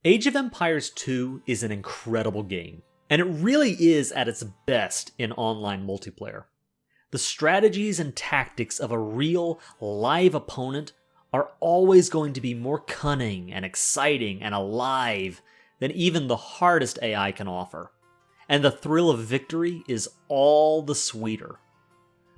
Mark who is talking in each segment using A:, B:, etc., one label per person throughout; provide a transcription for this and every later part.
A: Age of Empires 2 is an incredible game, and it really is at its best in online multiplayer. The strategies and tactics of a real, live opponent are always going to be more cunning and exciting and alive than even the hardest AI can offer, and the thrill of victory is all the sweeter.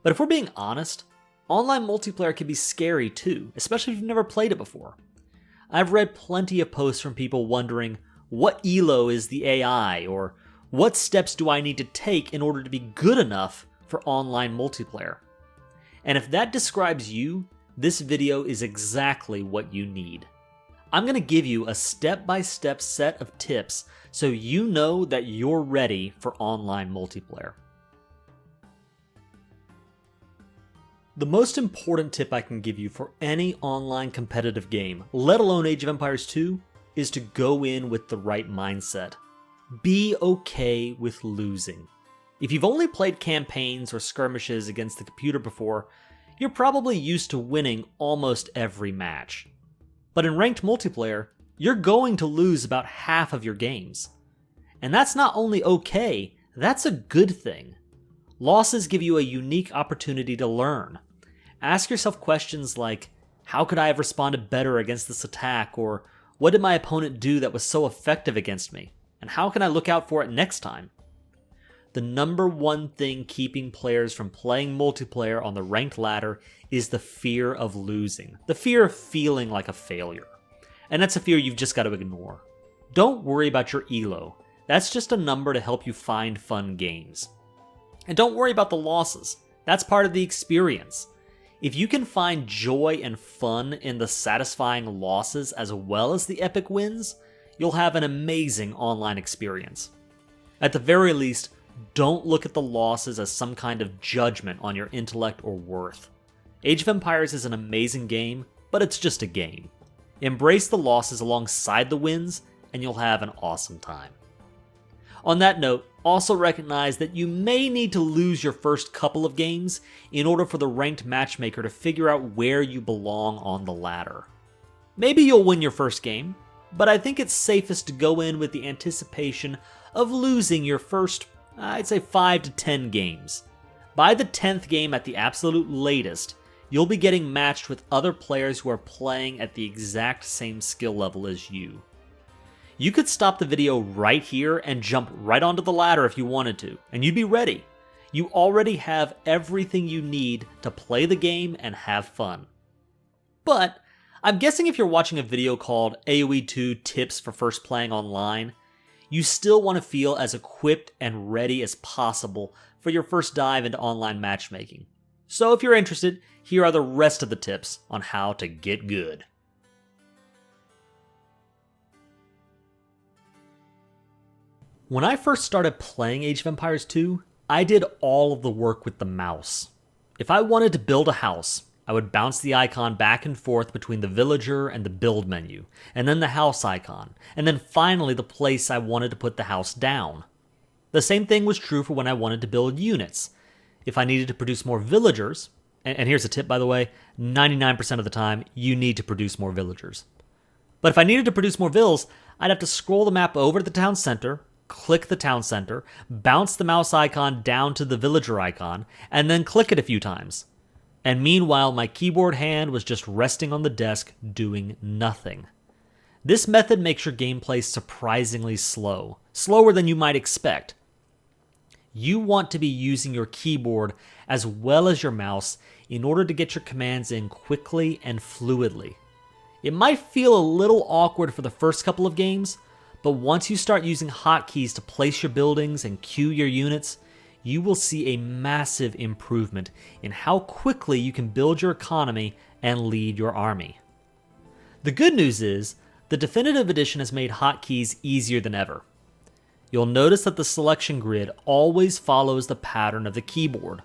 A: But if we're being honest, online multiplayer can be scary too, especially if you've never played it before. I've read plenty of posts from people wondering, what elo is the AI, or what steps do I need to take in order to be good enough for online multiplayer? And if that describes you, this video is exactly what you need. I'm going to give you a step-by-step set of tips so you know that you're ready for online multiplayer. The most important tip I can give you for any online competitive game, let alone Age of Empires 2, is to go in with the right mindset. Be okay with losing. If you've only played campaigns or skirmishes against the computer before, you're probably used to winning almost every match. But in ranked multiplayer, you're going to lose about half of your games. And that's not only okay, that's a good thing. Losses give you a unique opportunity to learn. Ask yourself questions like, how could I have responded better against this attack? Or what did my opponent do that was so effective against me? And how can I look out for it next time? The number one thing keeping players from playing multiplayer on the ranked ladder is the fear of losing. The fear of feeling like a failure. And that's a fear you've just got to ignore. Don't worry about your elo. That's just a number to help you find fun games. And don't worry about the losses. That's part of the experience. If you can find joy and fun in the satisfying losses as well as the epic wins, you'll have an amazing online experience. At the very least, don't look at the losses as some kind of judgment on your intellect or worth. Age of Empires is an amazing game, but it's just a game. Embrace the losses alongside the wins, and you'll have an awesome time. On that note, also recognize that you may need to lose your first couple of games in order for the ranked matchmaker to figure out where you belong on the ladder. Maybe you'll win your first game, but I think it's safest to go in with the anticipation of losing your first, I'd say 5 to 10 games. By the 10th game at the absolute latest, you'll be getting matched with other players who are playing at the exact same skill level as you. You could stop the video right here and jump right onto the ladder if you wanted to, and you'd be ready. You already have everything you need to play the game and have fun. But I'm guessing if you're watching a video called AoE2 Tips for First Playing Online, you still want to feel as equipped and ready as possible for your first dive into online matchmaking. So if you're interested, here are the rest of the tips on how to get good. When I first started playing Age of Empires 2, I did all of the work with the mouse. If I wanted to build a house, I would bounce the icon back and forth between the villager and the build menu, and then the house icon, and then finally the place I wanted to put the house down. The same thing was true for when I wanted to build units. If I needed to produce more villagers, and here's a tip by the way, 99% of the time you need to produce more villagers. But if I needed to produce more vills, I'd have to scroll the map over to the town center, click the town center, bounce the mouse icon down to the villager icon, and then click it a few times. And meanwhile, my keyboard hand was just resting on the desk doing nothing. This method makes your gameplay surprisingly slow, slower than you might expect. You want to be using your keyboard as well as your mouse in order to get your commands in quickly and fluidly. It might feel a little awkward for the first couple of games, but once you start using hotkeys to place your buildings and queue your units, you will see a massive improvement in how quickly you can build your economy and lead your army. The good news is, the Definitive Edition has made hotkeys easier than ever. You'll notice that the selection grid always follows the pattern of the keyboard.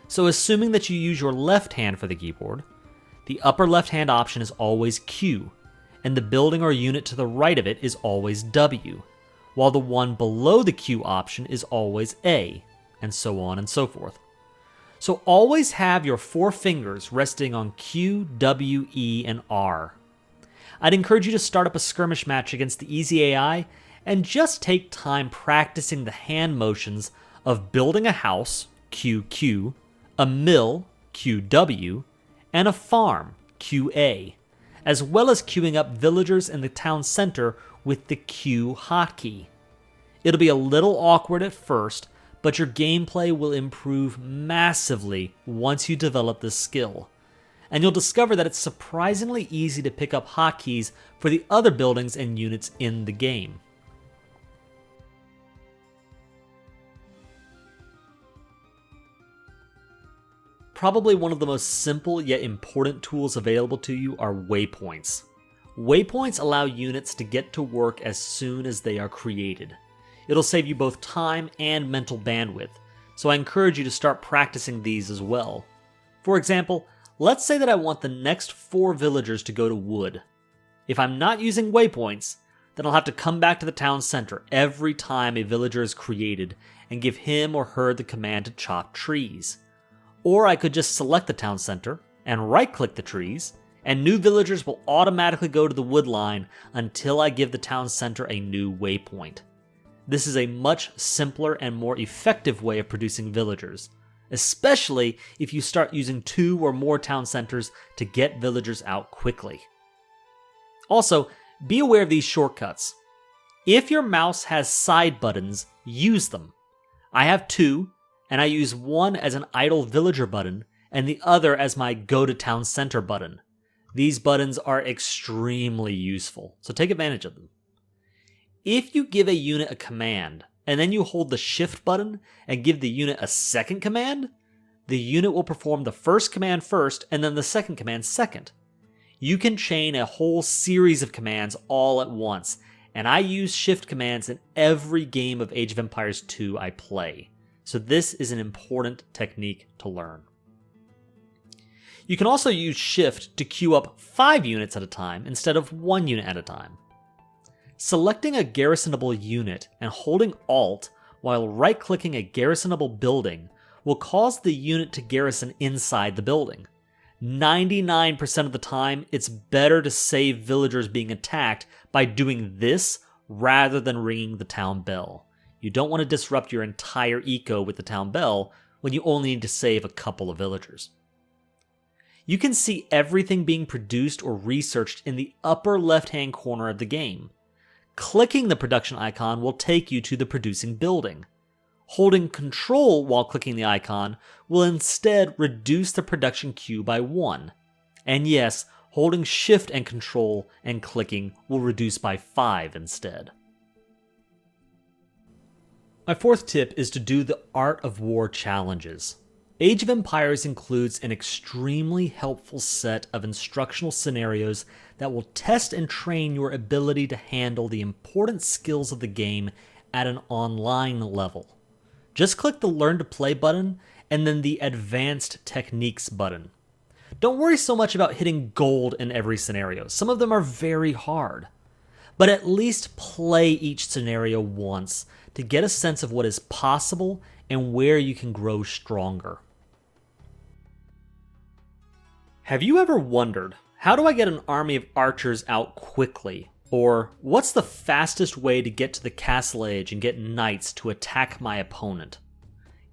A: So assuming that you use your left hand for the keyboard, the upper left hand option is always Q, and the building or unit to the right of it is always W, while the one below the Q option is always A, and so on and so forth. So always have your 4 fingers resting on Q, W, E, and R. I'd encourage you to start up a skirmish match against the easy AI and just take time practicing the hand motions of building a house, QQ, a mill, QW, and a farm, QA, as well as queuing up villagers in the town center with the Q hotkey. It'll be a little awkward at first, but your gameplay will improve massively once you develop this skill. And you'll discover that it's surprisingly easy to pick up hotkeys for the other buildings and units in the game. Probably one of the most simple yet important tools available to you are waypoints. Waypoints allow units to get to work as soon as they are created. It'll save you both time and mental bandwidth, so I encourage you to start practicing these as well. For example, let's say that I want the next 4 villagers to go to wood. If I'm not using waypoints, then I'll have to come back to the town center every time a villager is created and give him or her the command to chop trees. Or I could just select the town center and right-click the trees, and new villagers will automatically go to the wood line until I give the town center a new waypoint. This is a much simpler and more effective way of producing villagers, especially if you start using 2 or more town centers to get villagers out quickly. Also, be aware of these shortcuts. If your mouse has side buttons, use them. I have 2, and I use one as an idle villager button and the other as my go to town center button. These buttons are extremely useful, so take advantage of them. If you give a unit a command, and then you hold the shift button and give the unit a second command, the unit will perform the first command first and then the second command second. You can chain a whole series of commands all at once, and I use shift commands in every game of Age of Empires 2 I play. So this is an important technique to learn. You can also use shift to queue up 5 units at a time instead of 1 unit at a time. Selecting a garrisonable unit and holding Alt while right-clicking a garrisonable building will cause the unit to garrison inside the building. 99% of the time, it's better to save villagers being attacked by doing this rather than ringing the town bell. You don't want to disrupt your entire eco with the town bell when you only need to save a couple of villagers. You can see everything being produced or researched in the upper left-hand corner of the game. Clicking the production icon will take you to the producing building. Holding Control while clicking the icon will instead reduce the production queue by 1. And yes, holding Shift and Control and clicking will reduce by 5 instead. My 4th tip is to do the Art of War challenges. Age of Empires includes an extremely helpful set of instructional scenarios that will test and train your ability to handle the important skills of the game at an online level. Just click the Learn to Play button and then the Advanced Techniques button. Don't worry so much about hitting gold in every scenario. Some of them are very hard. But at least play each scenario once to get a sense of what is possible and where you can grow stronger. Have you ever wondered, how do I get an army of archers out quickly? Or what's the fastest way to get to the castle edge and get knights to attack my opponent?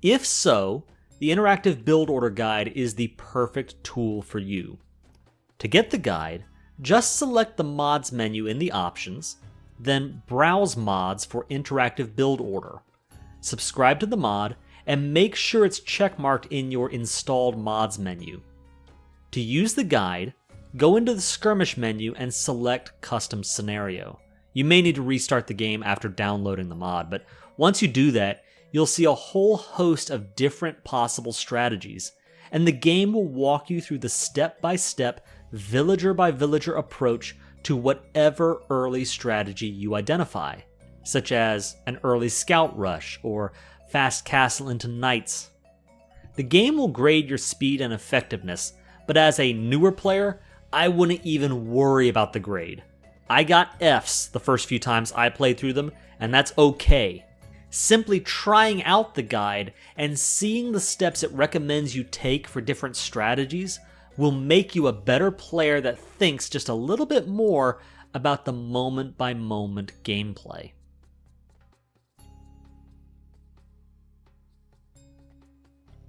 A: If so, the interactive build order guide is the perfect tool for you. To get the guide, just select the mods menu in the options, then browse mods for interactive build order. Subscribe to the mod and make sure it's checkmarked in your installed mods menu. To use the guide, go into the skirmish menu and select custom scenario. You may need to restart the game after downloading the mod, but once you do that, you'll see a whole host of different possible strategies, and the game will walk you through the step-by-step, villager-by-villager approach to whatever early strategy you identify, such as an early scout rush or fast castle into knights. The game will grade your speed and effectiveness, but as a newer player, I wouldn't even worry about the grade. I got Fs the first few times I played through them, and that's okay. Simply trying out the guide and seeing the steps it recommends you take for different strategies will make you a better player that thinks just a little bit more about the moment-by-moment gameplay.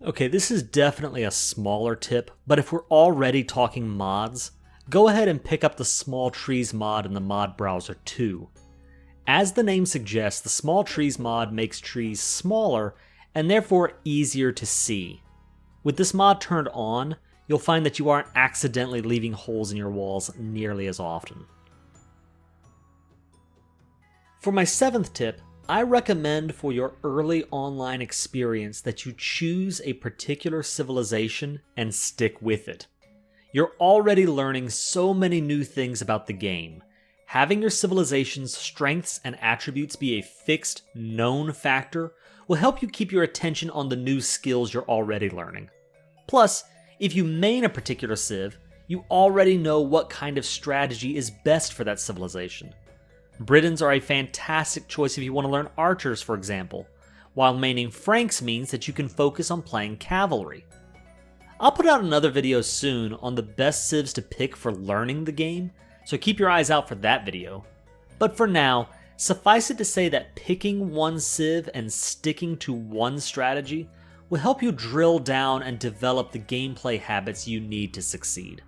A: Okay, this is definitely a smaller tip, but if we're already talking mods, go ahead and pick up the Small Trees mod in the mod browser too. As the name suggests, the Small Trees mod makes trees smaller and therefore easier to see. With this mod turned on, you'll find that you aren't accidentally leaving holes in your walls nearly as often. For my 7th tip, I recommend for your early online experience that you choose a particular civilization and stick with it. You're already learning so many new things about the game. Having your civilization's strengths and attributes be a fixed, known factor will help you keep your attention on the new skills you're already learning. Plus, if you main a particular civ, you already know what kind of strategy is best for that civilization. Britons are a fantastic choice if you want to learn archers, for example, while maining Franks means that you can focus on playing cavalry. I'll put out another video soon on the best civs to pick for learning the game, so keep your eyes out for that video. But for now, suffice it to say that picking one civ and sticking to one strategy will help you drill down and develop the gameplay habits you need to succeed.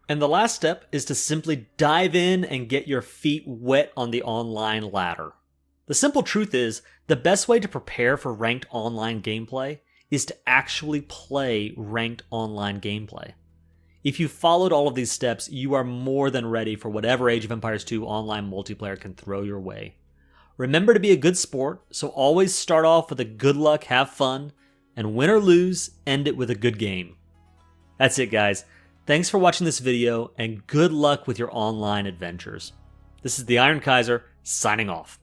A: And the last step is to simply dive in and get your feet wet on the online ladder. The simple truth is, the best way to prepare for ranked online gameplay is to actually play ranked online gameplay. If you followed all of these steps, you are more than ready for whatever Age of Empires 2 online multiplayer can throw your way. Remember to be a good sport, so always start off with a good luck, have fun, and win or lose, end it with a good game. That's it, guys. Thanks for watching this video, and good luck with your online adventures. This is the Iron Kaiser, signing off.